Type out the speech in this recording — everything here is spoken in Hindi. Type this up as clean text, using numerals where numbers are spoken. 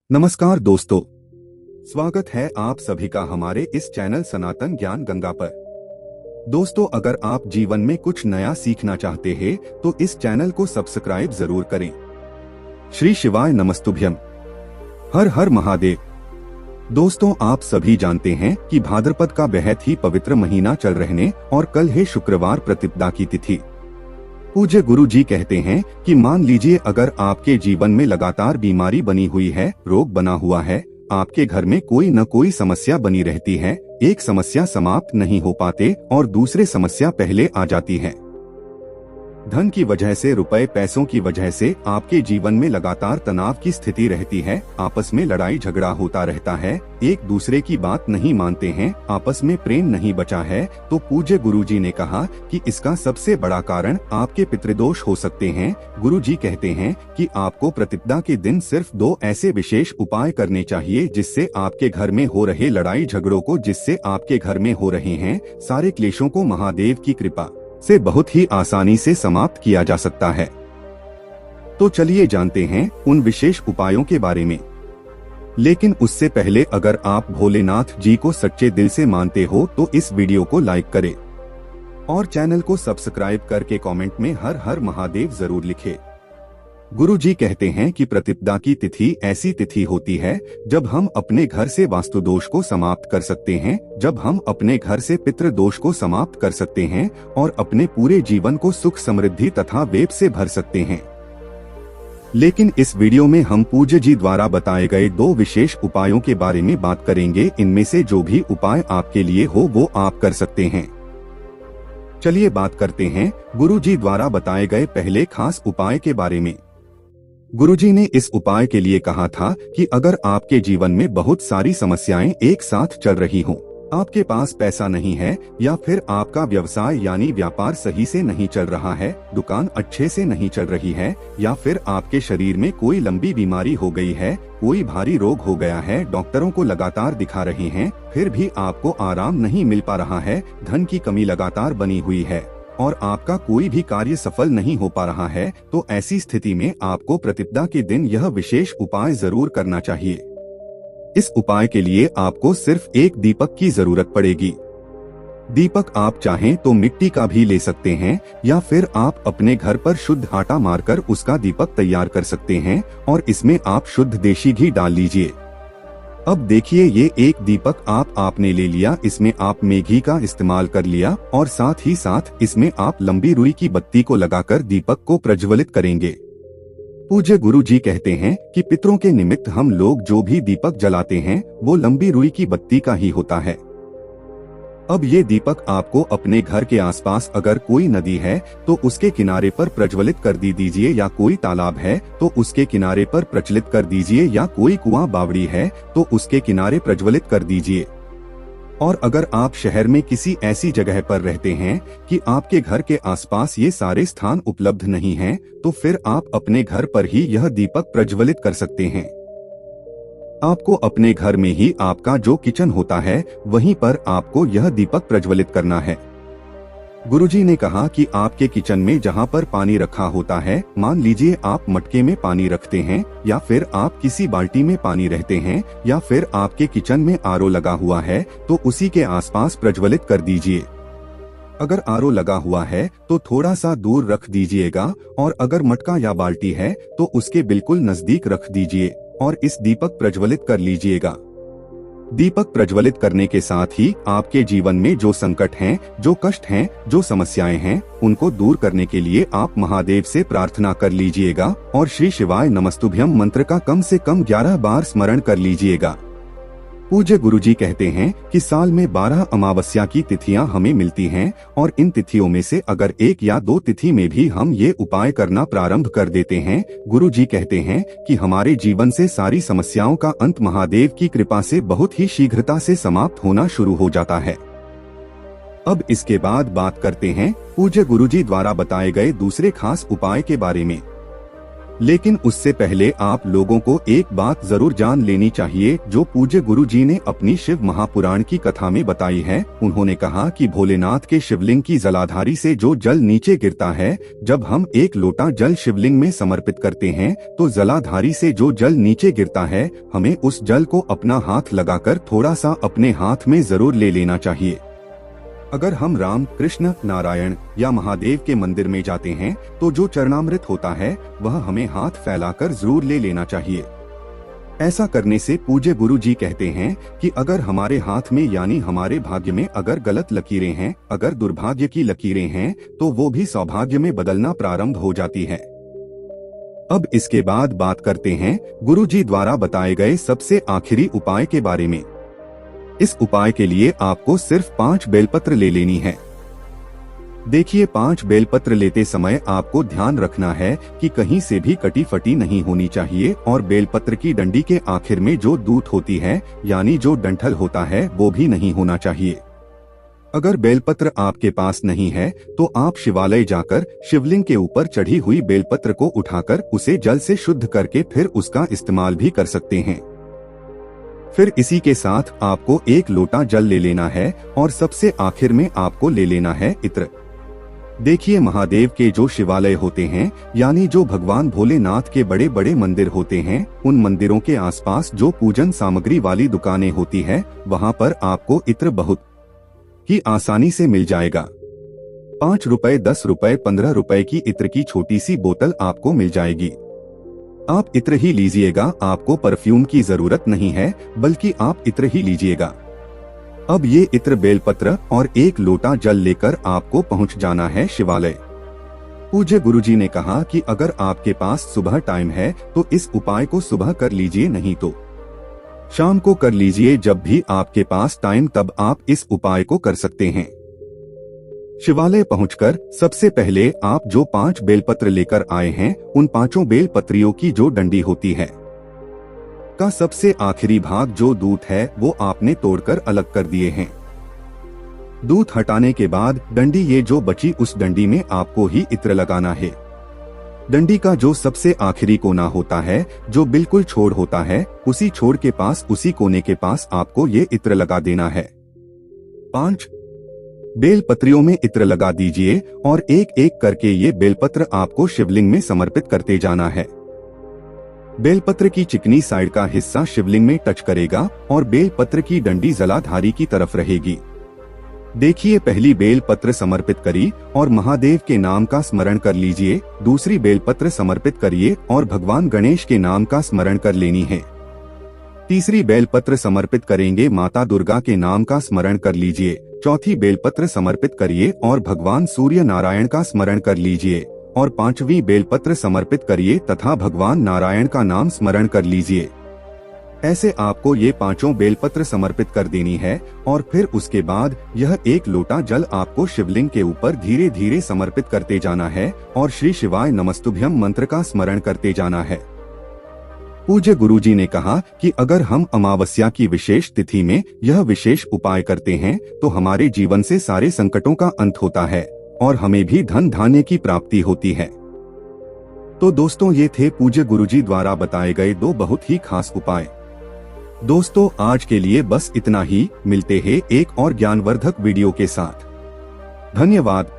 नमस्कार दोस्तों, स्वागत है आप सभी का हमारे इस चैनल सनातन ज्ञान गंगा पर। दोस्तों, अगर आप जीवन में कुछ नया सीखना चाहते हैं तो इस चैनल को सब्सक्राइब जरूर करें। श्री शिवाय नमस्तुभ्यम। हर हर महादेव। दोस्तों, आप सभी जानते हैं कि भाद्रपद का बेहद ही पवित्र महीना चल रहने और कल है शुक्रवार प्रतिपदा की तिथि। पूज्य गुरु जी कहते हैं कि मान लीजिए अगर आपके जीवन में लगातार बीमारी बनी हुई है, रोग बना हुआ है, आपके घर में कोई न कोई समस्या बनी रहती है, एक समस्या समाप्त नहीं हो पाते और दूसरे समस्या पहले आ जाती है। धन की वजह से, रुपए पैसों की वजह से आपके जीवन में लगातार तनाव की स्थिति रहती है, आपस में लड़ाई झगड़ा होता रहता है, एक दूसरे की बात नहीं मानते हैं, आपस में प्रेम नहीं बचा है, तो पूज्य गुरुजी ने कहा कि इसका सबसे बड़ा कारण आपके पितृदोष हो सकते हैं। गुरुजी कहते हैं कि आपको प्रतिपदा के दिन सिर्फ 2 ऐसे विशेष उपाय करने चाहिए जिससे आपके घर में हो रहे लड़ाई झगड़ों को, जिससे आपके घर में हो रहे हैं सारे क्लेशों को महादेव की कृपा से बहुत ही आसानी से समाप्त किया जा सकता है। तो चलिए जानते हैं उन विशेष उपायों के बारे में। लेकिन उससे पहले अगर आप भोलेनाथ जी को सच्चे दिल से मानते हो तो इस वीडियो को लाइक करें और चैनल को सब्सक्राइब करके कमेंट में हर हर महादेव जरूर लिखें। गुरु जी कहते हैं कि प्रतिपदा की तिथि ऐसी तिथि होती है जब हम अपने घर से वास्तु दोष को समाप्त कर सकते हैं, जब हम अपने घर से पितृ दोष को समाप्त कर सकते हैं और अपने पूरे जीवन को सुख समृद्धि तथा वेद से भर सकते हैं। लेकिन इस वीडियो में हम पूज्य जी द्वारा बताए गए 2 विशेष उपायों के बारे में बात करेंगे। इनमें से जो भी उपाय आपके लिए हो वो आप कर सकते हैं। चलिए बात करते हैं गुरु जी द्वारा बताए गए पहले खास उपाय के बारे में। गुरुजी ने इस उपाय के लिए कहा था कि अगर आपके जीवन में बहुत सारी समस्याएं एक साथ चल रही हों, आपके पास पैसा नहीं है या फिर आपका व्यवसाय यानी व्यापार सही से नहीं चल रहा है, दुकान अच्छे से नहीं चल रही है, या फिर आपके शरीर में कोई लंबी बीमारी हो गई है, कोई भारी रोग हो गया है, डॉक्टरों को लगातार दिखा रहे हैं, फिर भी आपको आराम नहीं मिल पा रहा है, धन की कमी लगातार बनी हुई है और आपका कोई भी कार्य सफल नहीं हो पा रहा है, तो ऐसी स्थिति में आपको प्रतिपदा के दिन यह विशेष उपाय जरूर करना चाहिए। इस उपाय के लिए आपको सिर्फ एक दीपक की जरूरत पड़ेगी। दीपक आप चाहें तो मिट्टी का भी ले सकते हैं या फिर आप अपने घर पर शुद्ध आटा मारकर उसका दीपक तैयार कर सकते हैं और इसमें आप शुद्ध देशी घी डाल लीजिए। अब देखिए, ये एक दीपक आपने ले लिया, इसमें आपने घी का इस्तेमाल कर लिया और साथ ही साथ इसमें आप लंबी रुई की बत्ती को लगाकर दीपक को प्रज्वलित करेंगे। पूज्य गुरु जी कहते हैं कि पितरों के निमित्त हम लोग जो भी दीपक जलाते हैं वो लंबी रुई की बत्ती का ही होता है। अब ये दीपक आपको अपने घर के आसपास अगर कोई नदी है तो उसके किनारे पर प्रज्वलित कर दीजिए, या कोई तालाब है तो उसके किनारे पर प्रज्वलित कर दीजिए, या कोई कुआं बावड़ी है तो उसके किनारे प्रज्वलित कर दीजिए। और अगर आप शहर में किसी ऐसी जगह पर रहते हैं कि आपके घर के आसपास ये सारे स्थान उपलब्ध नहीं हैं, तो फिर आप अपने घर पर ही यह दीपक प्रज्वलित कर सकते हैं। आपको अपने घर में ही आपका जो किचन होता है वहीं पर आपको यह दीपक प्रज्वलित करना है। गुरुजी ने कहा कि आपके किचन में जहां पर पानी रखा होता है, मान लीजिए आप मटके में पानी रखते हैं या फिर आप किसी बाल्टी में पानी रहते हैं या फिर आपके किचन में आरओ लगा हुआ है, तो उसी के आसपास प्रज्वलित कर दीजिए। अगर आरओ लगा हुआ है तो थोड़ा सा दूर रख दीजिएगा और अगर मटका या बाल्टी है तो उसके बिल्कुल नजदीक रख दीजिए और इस दीपक प्रज्वलित कर लीजिएगा। दीपक प्रज्वलित करने के साथ ही आपके जीवन में जो संकट हैं, जो कष्ट हैं, जो समस्याएं हैं, उनको दूर करने के लिए आप महादेव से प्रार्थना कर लीजिएगा और श्री शिवाय नमस्तुभ्यम मंत्र का कम से कम 11 बार स्मरण कर लीजिएगा। पूज्य गुरुजी कहते हैं कि साल में 12 अमावस्या की तिथियां हमें मिलती हैं और इन तिथियों में से अगर 1 या 2 तिथि में भी हम ये उपाय करना प्रारंभ कर देते हैं, गुरुजी कहते हैं कि हमारे जीवन से सारी समस्याओं का अंत महादेव की कृपा से बहुत ही शीघ्रता से समाप्त होना शुरू हो जाता है। अब इसके बाद बात करते हैं पूज्य गुरुजी द्वारा बताए गए दूसरे खास उपाय के बारे में। लेकिन उससे पहले आप लोगों को एक बात जरूर जान लेनी चाहिए जो पूज्य गुरुजी ने अपनी शिव महापुराण की कथा में बताई है। उन्होंने कहा कि भोलेनाथ के शिवलिंग की जलाधारी से जो जल नीचे गिरता है, जब हम एक लोटा जल शिवलिंग में समर्पित करते हैं तो जलाधारी से जो जल नीचे गिरता है, हमें उस जल को अपना हाथ लगाकर थोड़ा सा अपने हाथ में जरूर ले लेना चाहिए। अगर हम राम, कृष्ण, नारायण या महादेव के मंदिर में जाते हैं तो जो चरणामृत होता है वह हमें हाथ फैलाकर जरूर ले लेना चाहिए। ऐसा करने से पूज्य गुरु जी कहते हैं कि अगर हमारे हाथ में यानी हमारे भाग्य में अगर गलत लकीरें हैं, अगर दुर्भाग्य की लकीरें हैं, तो वो भी सौभाग्य में बदलना प्रारंभ हो जाती है। अब इसके बाद बात करते हैं गुरु जी द्वारा बताए गए सबसे आखिरी उपाय के बारे में। इस उपाय के लिए आपको सिर्फ 5 बेलपत्र ले लेनी है। देखिए, 5 बेलपत्र लेते समय आपको ध्यान रखना है कि कहीं से भी कटी फटी नहीं होनी चाहिए और बेलपत्र की डंडी के आखिर में जो दूत होती है यानी जो डंठल होता है वो भी नहीं होना चाहिए। अगर बेलपत्र आपके पास नहीं है तो आप शिवालय जाकर शिवलिंग के ऊपर चढ़ी हुई बेलपत्र को उठाकर उसे जल से शुद्ध करके फिर उसका इस्तेमाल भी कर सकते हैं। फिर इसी के साथ आपको एक लोटा जल ले लेना है और सबसे आखिर में आपको ले लेना है इत्र। देखिए, महादेव के जो शिवालय होते हैं यानी जो भगवान भोलेनाथ के बड़े बड़े मंदिर होते हैं, उन मंदिरों के आसपास जो पूजन सामग्री वाली दुकानें होती है, वहाँ पर आपको इत्र बहुत ही आसानी से मिल जाएगा। 5 रुपए, 10 रुपए, 15 रुपए की इत्र की छोटी सी बोतल आपको मिल जाएगी। आप इत्र ही लीजिएगा, आपको परफ्यूम की जरूरत नहीं है, बल्कि आप इत्र ही लीजिएगा। अब ये इत्र, बेलपत्र और एक लोटा जल लेकर आपको पहुंच जाना है शिवालय। पूज्य गुरुजी ने कहा कि अगर आपके पास सुबह टाइम है तो इस उपाय को सुबह कर लीजिए, नहीं तो शाम को कर लीजिए। जब भी आपके पास टाइम तब आप इस उपाय को कर सकते हैं। शिवालय पहुंचकर सबसे पहले आप जो 5 बेलपत्र लेकर आए हैं, उन 5 बेलपत्रियों की जो डंडी होती है का सबसे आखिरी भाग जो दूत है वो आपने तोड़कर अलग कर दिए हैं। दूत हटाने के बाद डंडी ये जो बची, उस डंडी में आपको ही इत्र लगाना है। डंडी का जो सबसे आखिरी कोना होता है, जो बिल्कुल छोर होता है, उसी छोर के पास, उसी कोने के पास आपको ये इत्र लगा देना है। 5 बेलपत्रियों में इत्र लगा दीजिए और एक एक करके ये बेलपत्र आपको शिवलिंग में समर्पित करते जाना है। बेलपत्र की चिकनी साइड का हिस्सा शिवलिंग में टच करेगा और बेलपत्र की डंडी जलाधारी की तरफ रहेगी। देखिए, पहली बेलपत्र समर्पित करी और महादेव के नाम का स्मरण कर लीजिए। दूसरी बेलपत्र समर्पित करिए और भगवान गणेश के नाम का स्मरण कर लेनी है। तीसरी बेलपत्र समर्पित करेंगे, माता दुर्गा के नाम का स्मरण कर लीजिए। चौथी बेलपत्र समर्पित करिए और भगवान सूर्य नारायण का स्मरण कर लीजिए और 5वीं बेलपत्र समर्पित करिए तथा भगवान नारायण का नाम स्मरण कर लीजिए। ऐसे आपको ये 5 बेलपत्र समर्पित कर देनी है और फिर उसके बाद यह एक लोटा जल आपको शिवलिंग के ऊपर धीरे धीरे समर्पित करते जाना है और श्री शिवाय नमस्तुभ्यम मंत्र का स्मरण करते जाना है। पूज्य गुरुजी ने कहा कि अगर हम अमावस्या की विशेष तिथि में यह विशेष उपाय करते हैं तो हमारे जीवन से सारे संकटों का अंत होता है और हमें भी धन धान्य की प्राप्ति होती है। तो दोस्तों, ये थे पूज्य गुरुजी द्वारा बताए गए 2 बहुत ही खास उपाय। दोस्तों, आज के लिए बस इतना ही। मिलते हैं एक और ज्ञानवर्धक वीडियो के साथ। धन्यवाद।